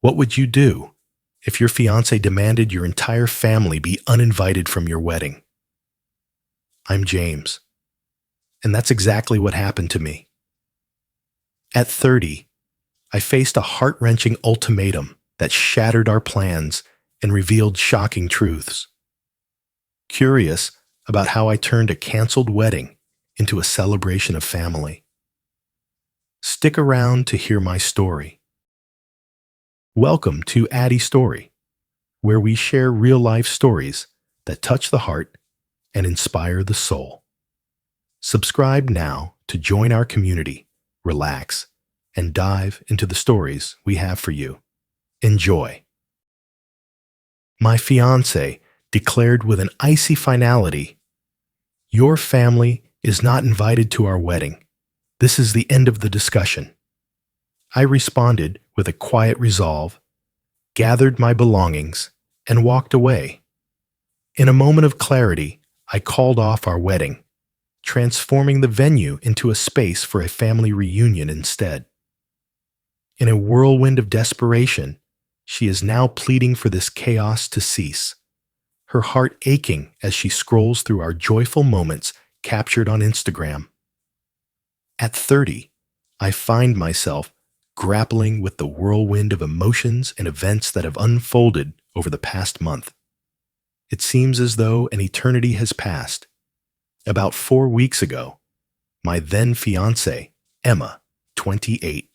What would you do if your fiancé demanded your entire family be uninvited from your wedding? I'm James, and that's exactly what happened to me. At 30, I faced a heart-wrenching ultimatum that shattered our plans and revealed shocking truths. Curious about how I turned a canceled wedding into a celebration of family. Stick around to hear my story. Welcome to Addy Story, where we share real-life stories that touch the heart and inspire the soul. Subscribe now to join our community, relax, and dive into the stories we have for you. Enjoy. My fiancé declared with an icy finality, "Your family is not invited to our wedding. This is the end of the discussion." I responded with a quiet resolve, gathered my belongings, and walked away. In a moment of clarity, I called off our wedding, transforming the venue into a space for a family reunion instead. In a whirlwind of desperation, she is now pleading for this chaos to cease, her heart aching as she scrolls through our joyful moments captured on Instagram. At 30, I find myself grappling with the whirlwind of emotions and events that have unfolded over the past month. It seems as though an eternity has passed. About 4 weeks ago, my then fiancée, Emma, 28,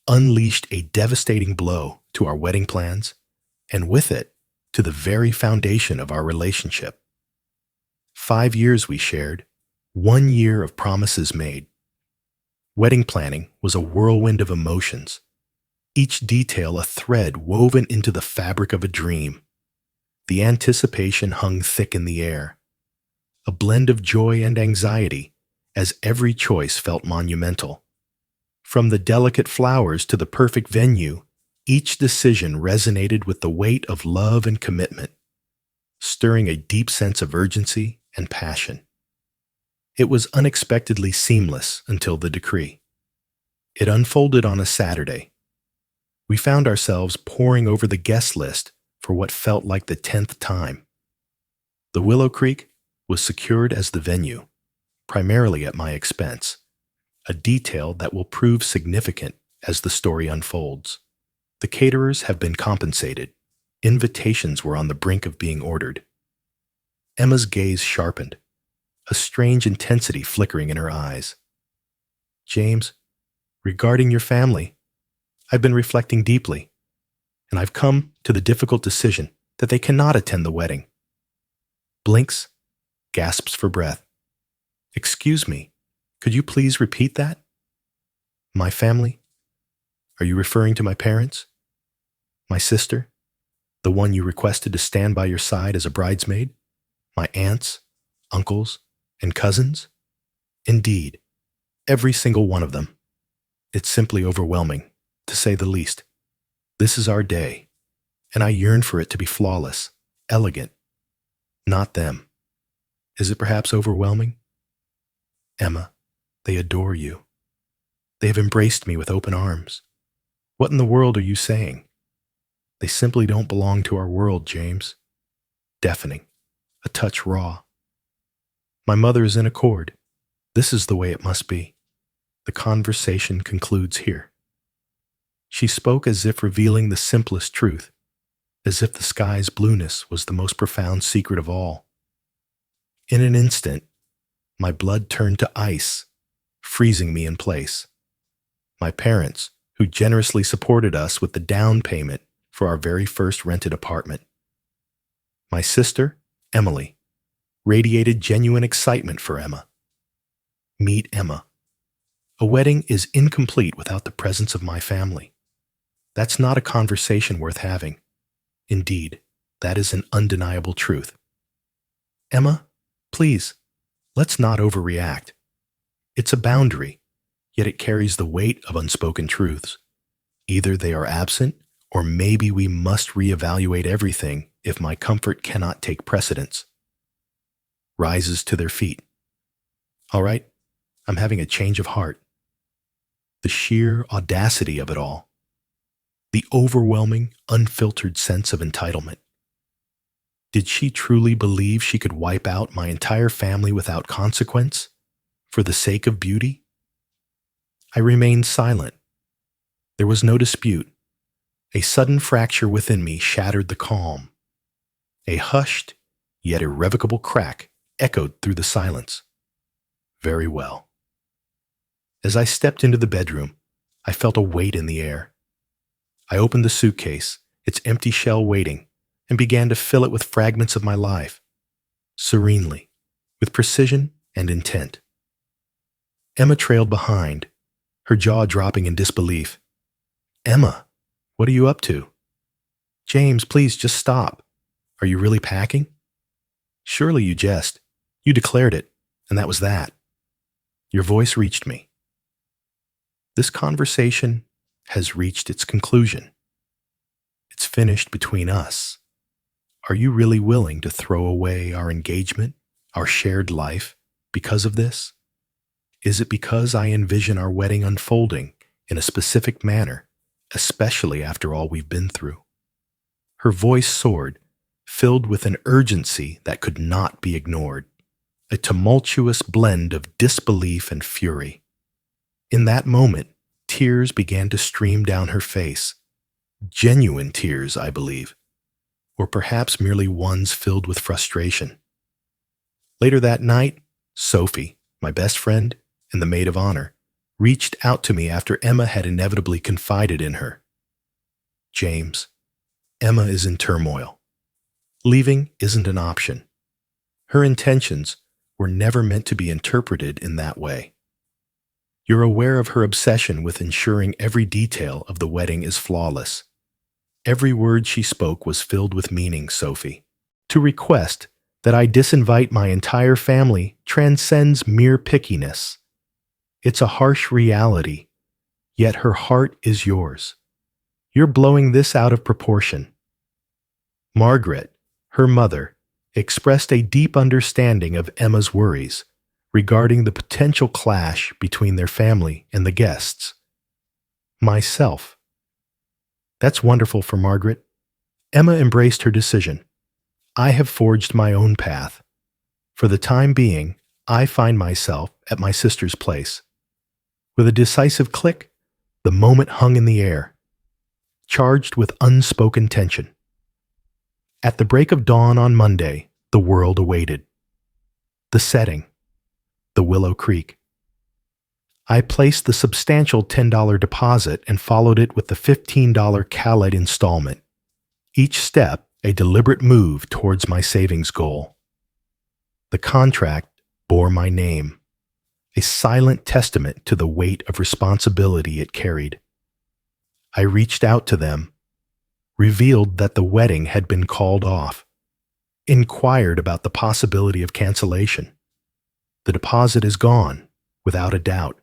unleashed a devastating blow to our wedding plans, and with it, to the very foundation of our relationship. 5 years we shared, 1 year of promises made. Wedding planning was a whirlwind of emotions, each detail a thread woven into the fabric of a dream. The anticipation hung thick in the air, a blend of joy and anxiety, as every choice felt monumental. From the delicate flowers to the perfect venue, each decision resonated with the weight of love and commitment, stirring a deep sense of urgency and passion. It was unexpectedly seamless until the decree. It unfolded on a Saturday. We found ourselves poring over the guest list for what felt like the 10th time. The Willow Creek was secured as the venue, primarily at my expense, a detail that will prove significant as the story unfolds. The caterers have been compensated. Invitations were on the brink of being ordered. Emma's gaze sharpened, a strange intensity flickering in her eyes. "James, regarding your family, I've been reflecting deeply, and I've come to the difficult decision that they cannot attend the wedding." Blinks, gasps for breath. "Excuse me, could you please repeat that?" "My family? Are you referring to my parents? My sister? The one you requested to stand by your side as a bridesmaid? My aunts, uncles, and cousins?" "Indeed, every single one of them. It's simply overwhelming, to say the least. This is our day, and I yearn for it to be flawless, elegant. Not them. Is it perhaps overwhelming?" "Emma, they adore you. They have embraced me with open arms. What in the world are you saying? They simply don't belong to our world, James." Deafening, a touch raw. "My mother is in accord. This is the way it must be. The conversation concludes here." She spoke as if revealing the simplest truth, as if the sky's blueness was the most profound secret of all. In an instant, my blood turned to ice, freezing me in place. My parents, who generously supported us with the down payment for our very first rented apartment. My sister, Emily, radiated genuine excitement for Emma. Meet Emma. A wedding is incomplete without the presence of my family. That's not a conversation worth having. Indeed, that is an undeniable truth. "Emma, please, let's not overreact. It's a boundary, yet it carries the weight of unspoken truths. Either they are absent, or maybe we must reevaluate everything if my comfort cannot take precedence." Rises to their feet. "All right, I'm having a change of heart." The sheer audacity of it all. the overwhelming, unfiltered sense of entitlement. Did she truly believe she could wipe out my entire family without consequence for the sake of beauty? I remained silent. There was no dispute. A sudden fracture within me shattered the calm. A hushed, yet irrevocable crack echoed through the silence. Very well. As I stepped into the bedroom, I felt a weight in the air. I opened the suitcase, its empty shell waiting, and began to fill it with fragments of my life, serenely, with precision and intent. Emma trailed behind, her jaw dropping in disbelief. Emma, what are you up to? James, please just stop. Are you really packing? Surely you jest. You declared it, and that was that. Your voice reached me. This conversation has reached its conclusion. It's finished between us. Are you really willing to throw away our engagement, our shared life, because of this? Is it because I envision our wedding unfolding in a specific manner, especially after all we've been through? Her voice soared, filled with an urgency that could not be ignored, a tumultuous blend of disbelief and fury. In that moment, tears began to stream down her face. Genuine tears, I believe, or perhaps merely ones filled with frustration. Later that night, Sophie, my best friend and the maid of honor, reached out to me after Emma had inevitably confided in her. James, Emma is in turmoil. Leaving isn't an option. Her intentions were never meant to be interpreted in that way. You're aware of her obsession with ensuring every detail of the wedding is flawless. Every word she spoke was filled with meaning, Sophie. To request that I disinvite my entire family transcends mere pickiness. It's a harsh reality, yet her heart is yours. You're blowing this out of proportion. Margaret, her mother, expressed a deep understanding of Emma's worries regarding the potential clash between their family and the guests. Myself. That's wonderful for Margaret. Emma embraced her decision. I have forged my own path. For the time being, I find myself at my sister's place. With a decisive click, the moment hung in the air, charged with unspoken tension. At the break of dawn on Monday, the world awaited. The setting, the Willow Creek. I placed the substantial $10 deposit and followed it with the $15 Khaled installment, each step a deliberate move towards my savings goal. The contract bore my name, a silent testament to the weight of responsibility it carried. I reached out to them, revealed that the wedding had been called off, inquired about the possibility of cancellation. The deposit is gone, without a doubt.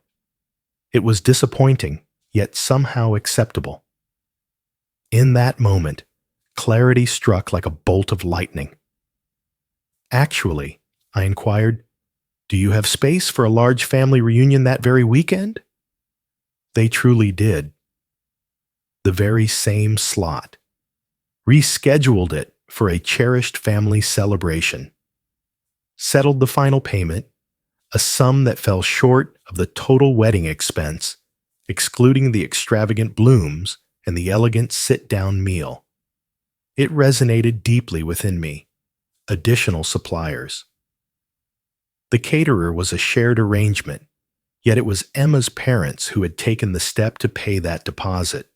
It was disappointing, yet somehow acceptable. In that moment, clarity struck like a bolt of lightning. Actually, I inquired, do you have space for a large family reunion that very weekend? They truly did. The very same slot. Rescheduled it for a cherished family celebration. Settled the final payment, a sum that fell short of the total wedding expense, excluding the extravagant blooms and the elegant sit-down meal. It resonated deeply within me. Additional suppliers. The caterer was a shared arrangement, yet it was Emma's parents who had taken the step to pay that deposit.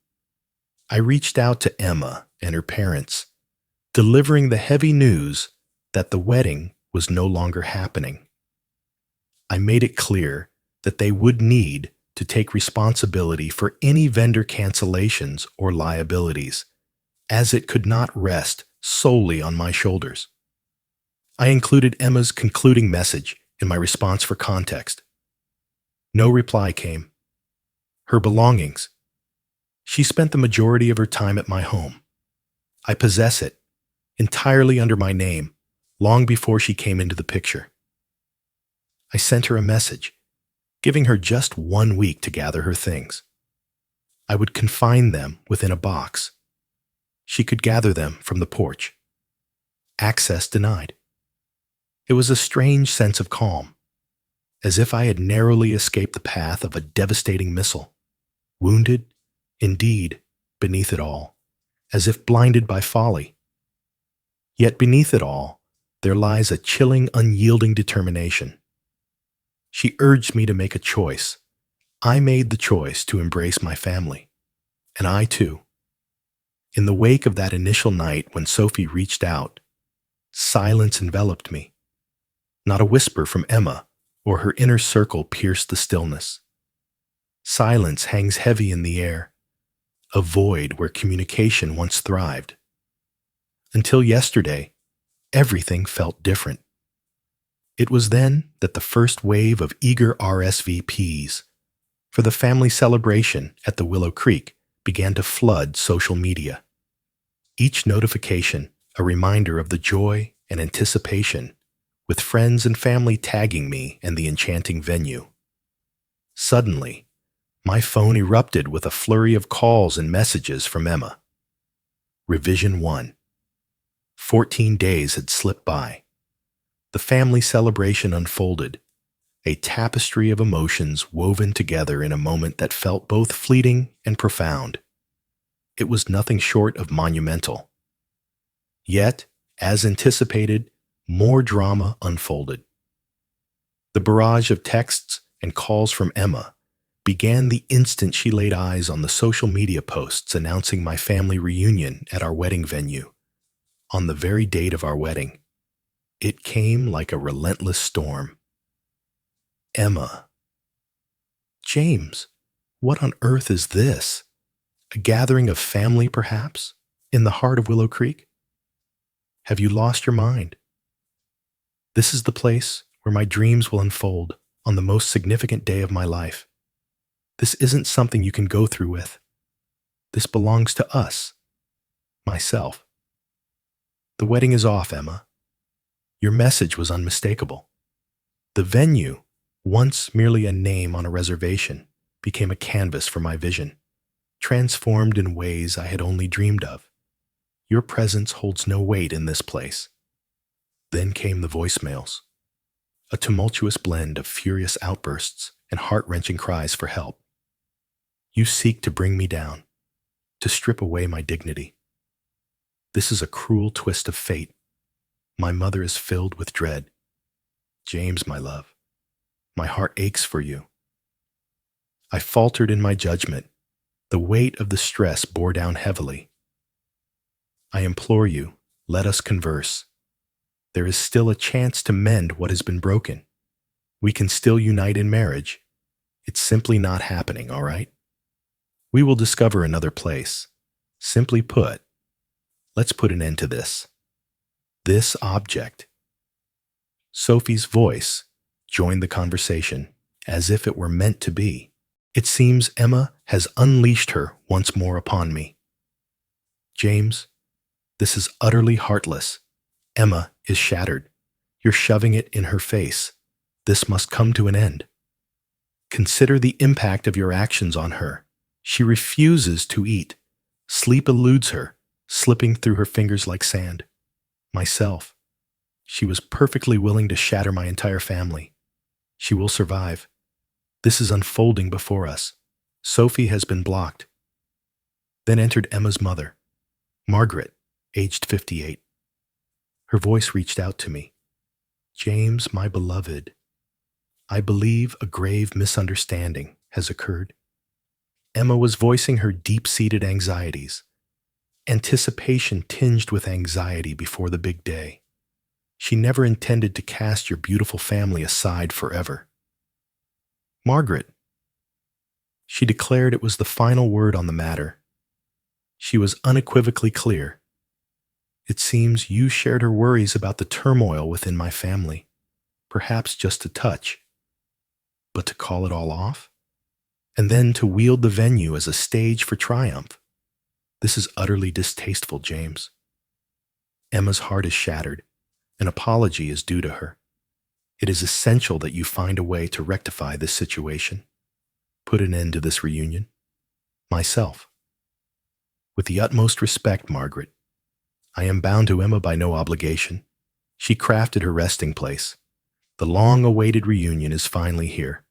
I reached out to Emma and her parents, delivering the heavy news that the wedding was no longer happening. I made it clear that they would need to take responsibility for any vendor cancellations or liabilities, as it could not rest solely on my shoulders. I included Emma's concluding message in my response for context. No reply came. Her belongings. She spent the majority of her time at my home. I possess it, entirely under my name, long before she came into the picture. I sent her a message, giving her just 1 week to gather her things. I would confine them within a box. She could gather them from the porch. Access denied. It was a strange sense of calm, as if I had narrowly escaped the path of a devastating missile, wounded, indeed, beneath it all, as if blinded by folly. Yet beneath it all, there lies a chilling, unyielding determination. She urged me to make a choice. I made the choice to embrace my family, and I too. In the wake of that initial night when Sophie reached out, silence enveloped me. Not a whisper from Emma or her inner circle pierced the stillness. Silence hangs heavy in the air, a void where communication once thrived. Until yesterday, everything felt different. It was then that the first wave of eager RSVPs for the family celebration at the Willow Creek began to flood social media. Each notification a reminder of the joy and anticipation, with friends and family tagging me and the enchanting venue. Suddenly, my phone erupted with a flurry of calls and messages from Emma. Revision 1. 14 days had slipped by. The family celebration unfolded, a tapestry of emotions woven together in a moment that felt both fleeting and profound. It was nothing short of monumental. Yet, as anticipated, more drama unfolded. The barrage of texts and calls from Emma began the instant she laid eyes on the social media posts announcing my family reunion at our wedding venue, on the very date of our wedding. It came like a relentless storm. Emma. James, what on earth is this? A gathering of family, perhaps, in the heart of Willow Creek? Have you lost your mind? This is the place where my dreams will unfold on the most significant day of my life. This isn't something you can go through with. This belongs to us, myself. The wedding is off, Emma. Your message was unmistakable. The venue, once merely a name on a reservation, became a canvas for my vision, transformed in ways I had only dreamed of. Your presence holds no weight in this place. Then came the voicemails, a tumultuous blend of furious outbursts and heart-wrenching cries for help. You seek to bring me down, to strip away my dignity. This is a cruel twist of fate. My mother is filled with dread. James, my love, my heart aches for you. I faltered in my judgment. The weight of the stress bore down heavily. I implore you, let us converse. There is still a chance to mend what has been broken. We can still unite in marriage. It's simply not happening, all right? We will discover another place. Simply put, let's put an end to this. This object. Sophie's voice joined the conversation as if it were meant to be. It seems Emma has unleashed her once more upon me. James, this is utterly heartless. Emma is shattered. You're shoving it in her face. This must come to an end. Consider the impact of your actions on her. She refuses to eat. Sleep eludes her, slipping through her fingers like sand. Myself. She was perfectly willing to shatter my entire family. She will survive. This is unfolding before us. Sophie has been blocked. Then entered Emma's mother, Margaret, aged 58. Her voice reached out to me. James, my beloved, I believe a grave misunderstanding has occurred. Emma was voicing her deep-seated anxieties, anticipation tinged with anxiety before the big day. She never intended to cast your beautiful family aside forever. Margaret. She declared it was the final word on the matter. She was unequivocally clear. It seems you shared her worries about the turmoil within my family, perhaps just a touch. But to call it all off? And then to wield the venue as a stage for triumph? This is utterly distasteful, James. Emma's heart is shattered. An apology is due to her. It is essential that you find a way to rectify this situation. Put an end to this reunion. myself. With the utmost respect, Margaret, I am bound to Emma by no obligation. She crafted her resting place. The long-awaited reunion is finally here.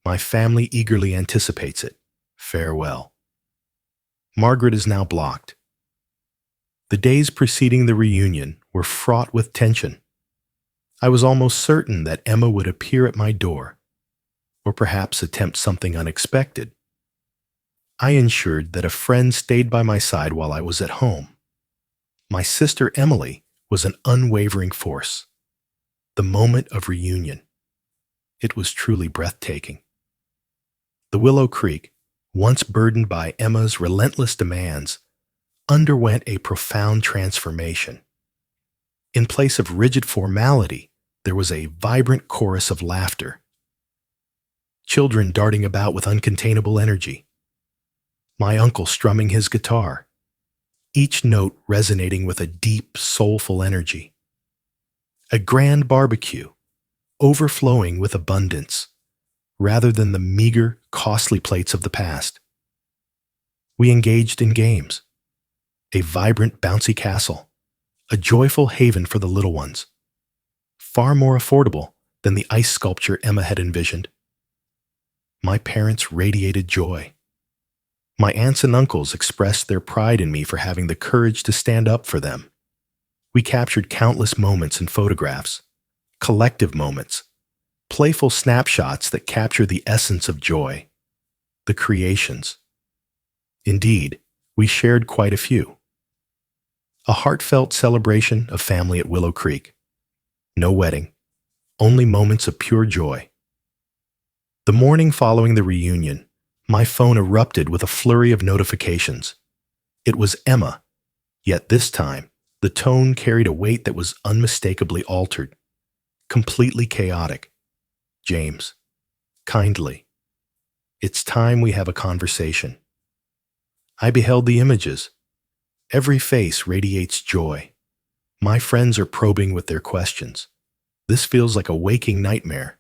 My family eagerly anticipates it. Farewell. Margaret is now blocked. The days preceding the reunion were fraught with tension. I was almost certain that Emma would appear at my door, or perhaps attempt something unexpected. I ensured that a friend stayed by my side while I was at home. My sister Emily was an unwavering force. The moment of reunion. It was truly breathtaking. The Willow Creek, once burdened by Emma's relentless demands, underwent a profound transformation. In place of rigid formality, there was a vibrant chorus of laughter. Children darting about with uncontainable energy. My uncle strumming his guitar, each note resonating with a deep, soulful energy. A grand barbecue, overflowing with abundance, rather than the meager, costly plates of the past. We engaged in games. A vibrant, bouncy castle, a joyful haven for the little ones. Far more affordable than the ice sculpture Emma had envisioned. My parents radiated joy. My aunts and uncles expressed their pride in me for having the courage to stand up for them. We captured countless moments in photographs, collective moments, playful snapshots that capture the essence of joy, the creations. Indeed, we shared quite a few. A heartfelt celebration of family at Willow Creek. No wedding, only moments of pure joy. The morning following the reunion, my phone erupted with a flurry of notifications. It was Emma, yet this time, the tone carried a weight that was unmistakably altered, completely chaotic. James, kindly, it's time we have a conversation. I beheld the images. Every face radiates joy. My friends are probing with their questions. This feels like a waking nightmare.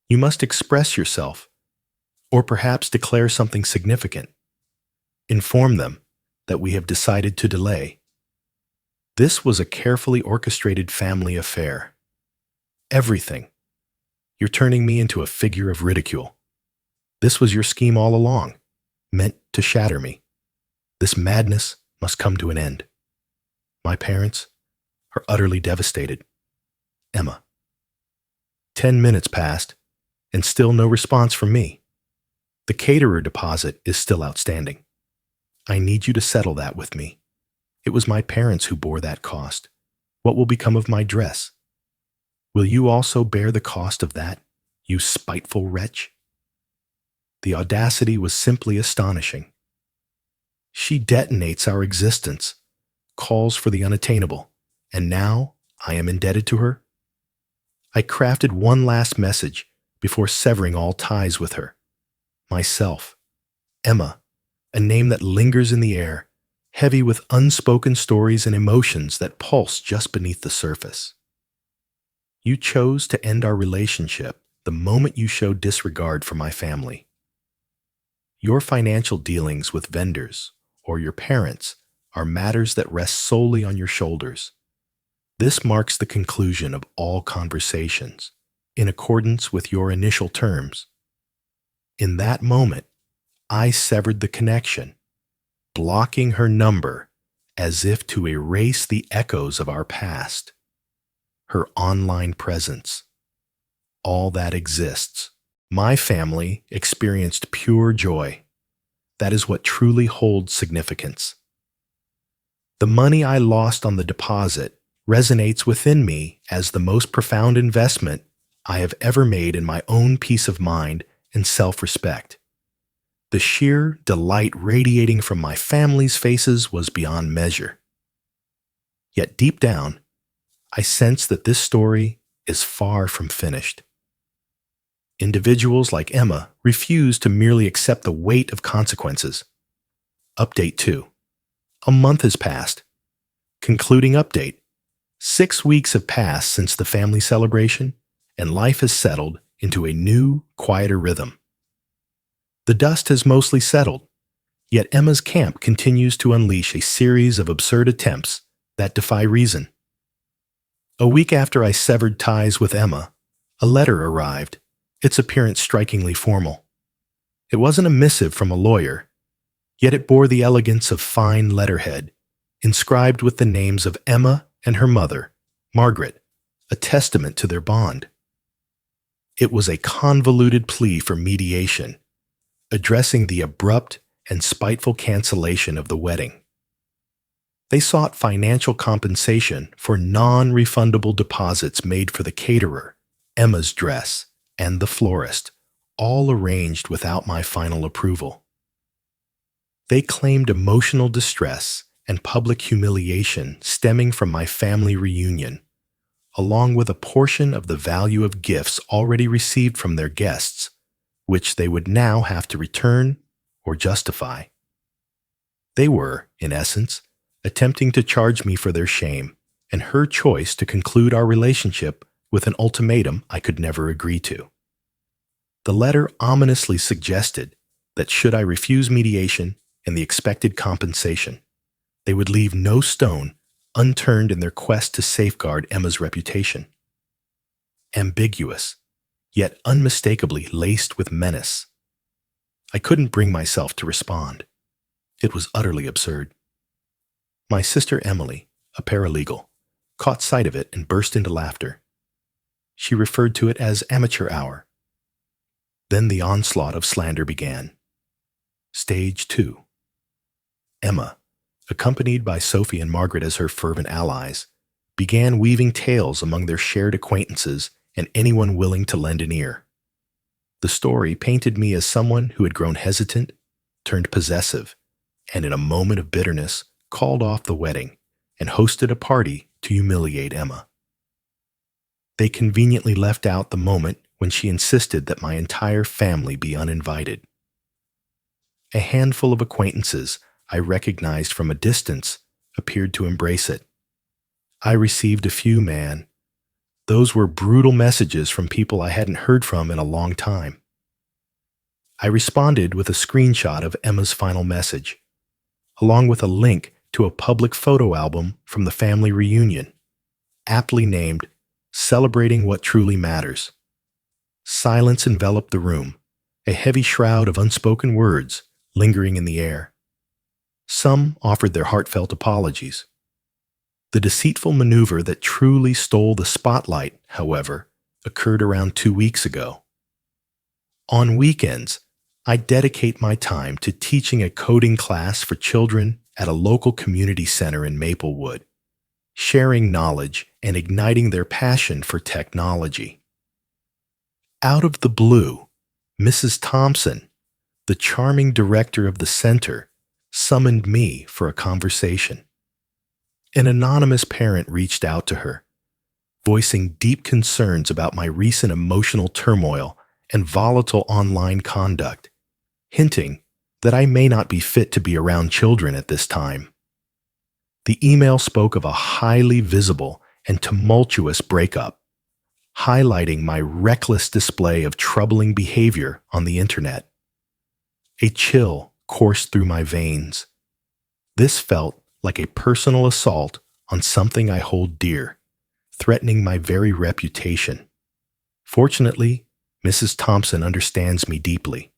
You must express yourself, or perhaps declare something significant. Inform them that we have decided to delay. This was a carefully orchestrated family affair. Everything. You're turning me into a figure of ridicule. This was your scheme all along, meant to shatter me. This madness must come to an end. My parents are utterly devastated. Emma. 10 minutes passed, and still no response from me. The caterer deposit is still outstanding. I need you to settle that with me. It was my parents who bore that cost. What will become of my dress? Will you also bear the cost of that, you spiteful wretch? The audacity was simply astonishing. She detonates our existence, calls for the unattainable, and now I am indebted to her? I crafted one last message before severing all ties with her. Myself, Emma, a name that lingers in the air, heavy with unspoken stories and emotions that pulse just beneath the surface. You chose to end our relationship the moment you showed disregard for my family. Your financial dealings with vendors or your parents are matters that rest solely on your shoulders. This marks the conclusion of all conversations, in accordance with your initial terms. In that moment, I severed the connection, blocking her number as if to erase the echoes of our past. Her online presence. All that exists. My family experienced pure joy. That is what truly holds significance. The money I lost on the deposit resonates within me as the most profound investment I have ever made in my own peace of mind and self-respect. The sheer delight radiating from my family's faces was beyond measure. Yet deep down, I sense that this story is far from finished. Individuals like Emma refuse to merely accept the weight of consequences. Update 2. A month has passed. Concluding update. 6 weeks have passed since the family celebration, and life has settled into a new, quieter rhythm. The dust has mostly settled, Yet Emma's camp continues to unleash a series of absurd attempts that defy reason. A week after I severed ties with Emma, a letter arrived, its appearance strikingly formal. It wasn't a missive from a lawyer, yet it bore the elegance of fine letterhead, inscribed with the names of Emma and her mother, Margaret, a testament to their bond. It was a convoluted plea for mediation, addressing the abrupt and spiteful cancellation of the wedding. They sought financial compensation for non-refundable deposits made for the caterer, Emma's dress, and the florist, all arranged without my final approval. They claimed emotional distress and public humiliation stemming from my family reunion, along with a portion of the value of gifts already received from their guests, which they would now have to return or justify. They were, in essence, attempting to charge me for their shame and her choice to conclude our relationship with an ultimatum I could never agree to. The letter ominously suggested that should I refuse mediation and the expected compensation, they would leave no stone unturned in their quest to safeguard Emma's reputation. Ambiguous, yet unmistakably laced with menace. I couldn't bring myself to respond. It was utterly absurd. My sister Emily, a paralegal, caught sight of it and burst into laughter. She referred to it as amateur hour. Then the onslaught of slander began. Stage 2. Emma, accompanied by Sophie and Margaret as her fervent allies, began weaving tales among their shared acquaintances and anyone willing to lend an ear. The story painted me as someone who had grown hesitant, turned possessive, and in a moment of bitterness called off the wedding and hosted a party to humiliate Emma. They conveniently left out the moment when she insisted that my entire family be uninvited. A handful of acquaintances I recognized from a distance appeared to embrace it. I received a few, man. Those were brutal messages from people I hadn't heard from in a long time. I responded with a screenshot of Emma's final message, along with a link to a public photo album from the family reunion, aptly named Celebrating What Truly Matters. Silence enveloped the room, a heavy shroud of unspoken words lingering in the air. Some offered their heartfelt apologies. The deceitful maneuver that truly stole the spotlight, however, occurred around 2 weeks ago. On weekends, I dedicate my time to teaching a coding class for children at a local community center in Maplewood, sharing knowledge and igniting their passion for technology. Out of the blue, Mrs. Thompson, the charming director of the center, summoned me for a conversation. An anonymous parent reached out to her, voicing deep concerns about my recent emotional turmoil and volatile online conduct, hinting that I may not be fit to be around children at this time. The email spoke of a highly visible and tumultuous breakup, highlighting my reckless display of troubling behavior on the internet. A chill coursed through my veins. This felt like a personal assault on something I hold dear, threatening my very reputation. Fortunately, Mrs. Thompson understands me deeply.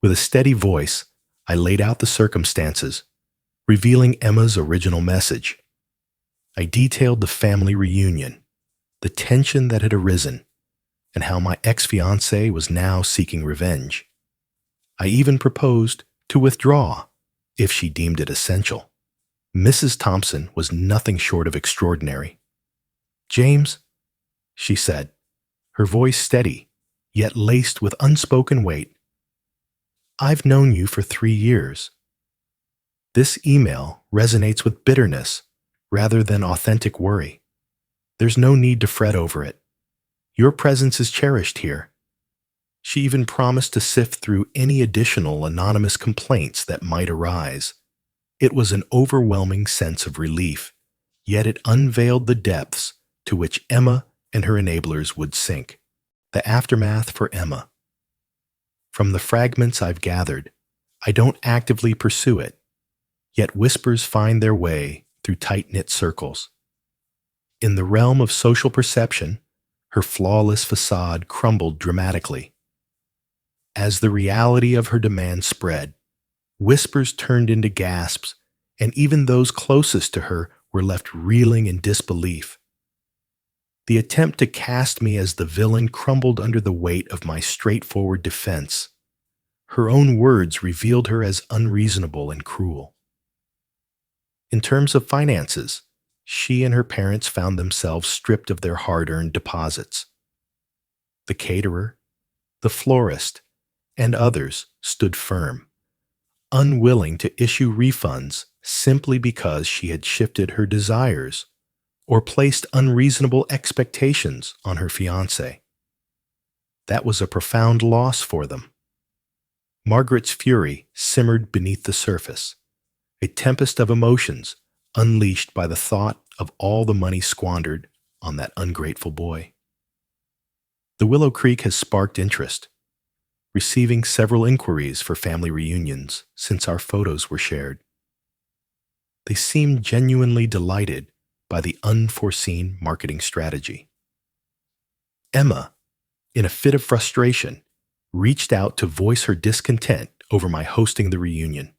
With a steady voice, I laid out the circumstances, revealing Emma's original message. I detailed the family reunion, the tension that had arisen, and how my ex-fiancée was now seeking revenge. I even proposed to withdraw if she deemed it essential. Mrs. Thompson was nothing short of extraordinary. "James," she said, her voice steady, yet laced with unspoken weight, "I've known you for 3 years. This email resonates with bitterness rather than authentic worry. There's no need to fret over it. Your presence is cherished here." She even promised to sift through any additional anonymous complaints that might arise. It was an overwhelming sense of relief, yet it unveiled the depths to which Emma and her enablers would sink. The aftermath for Emma. From the fragments I've gathered, I don't actively pursue it, yet whispers find their way through tight-knit circles. In the realm of social perception, her flawless facade crumbled dramatically. As the reality of her demand spread, whispers turned into gasps, and even those closest to her were left reeling in disbelief. The attempt to cast me as the villain crumbled under the weight of my straightforward defense. Her own words revealed her as unreasonable and cruel. In terms of finances, she and her parents found themselves stripped of their hard-earned deposits. The caterer, the florist, and others stood firm, unwilling to issue refunds simply because she had shifted her desires or placed unreasonable expectations on her fiancé. That was a profound loss for them. Margaret's fury simmered beneath the surface, a tempest of emotions unleashed by the thought of all the money squandered on that ungrateful boy. The Willow Creek has sparked interest, receiving several inquiries for family reunions since our photos were shared. They seemed genuinely delighted by the unforeseen marketing strategy. Emma, in a fit of frustration, reached out to voice her discontent over my hosting the reunion.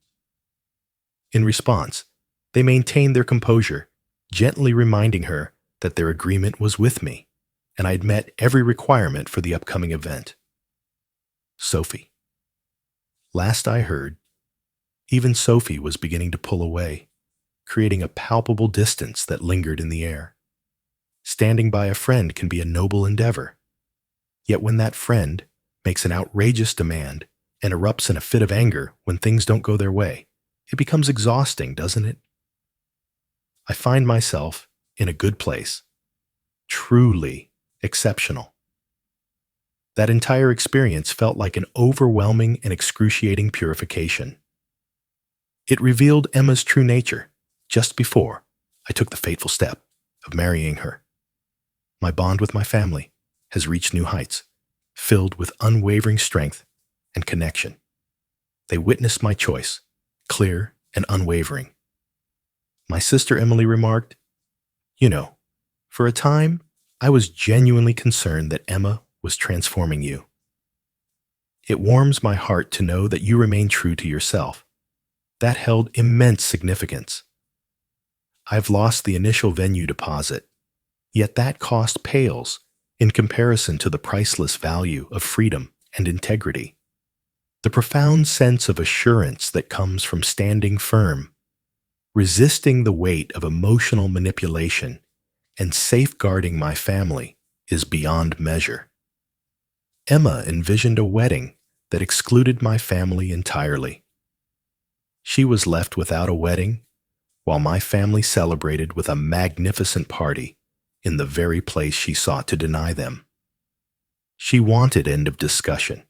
In response, they maintained their composure, gently reminding her that their agreement was with me, and I'd met every requirement for the upcoming event. Sophie. Last I heard, even Sophie was beginning to pull away, creating a palpable distance that lingered in the air. Standing by a friend can be a noble endeavor. Yet when that friend makes an outrageous demand and erupts in a fit of anger when things don't go their way, it becomes exhausting, doesn't it? I find myself in a good place, truly exceptional. That entire experience felt like an overwhelming and excruciating purification. It revealed Emma's true nature just before I took the fateful step of marrying her. My bond with my family has reached new heights, filled with unwavering strength and connection. They witnessed my choice, clear and unwavering. My sister Emily remarked, for a time, I was genuinely concerned that Emma was transforming you. It warms my heart to know that you remain true to yourself. That held immense significance. I've lost the initial venue deposit, yet that cost pales in comparison to the priceless value of freedom and integrity. The profound sense of assurance that comes from standing firm, resisting the weight of emotional manipulation, and safeguarding my family is beyond measure. Emma envisioned a wedding that excluded my family entirely. She was left without a wedding, while my family celebrated with a magnificent party in the very place she sought to deny them. She wanted end of discussion,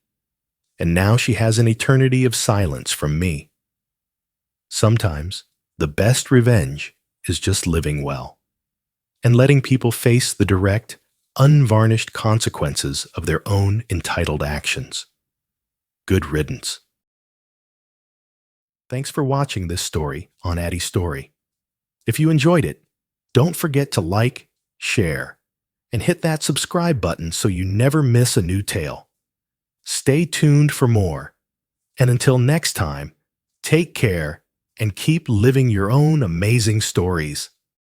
and now she has an eternity of silence from me. Sometimes, the best revenge is just living well, and letting people face the direct, unvarnished consequences of their own entitled actions. Good riddance. Thanks for watching this story on Addy Story. If you enjoyed it, don't forget to like, share, and hit that subscribe button so you never miss a new tale. Stay tuned for more, and until next time, take care and keep living your own amazing stories.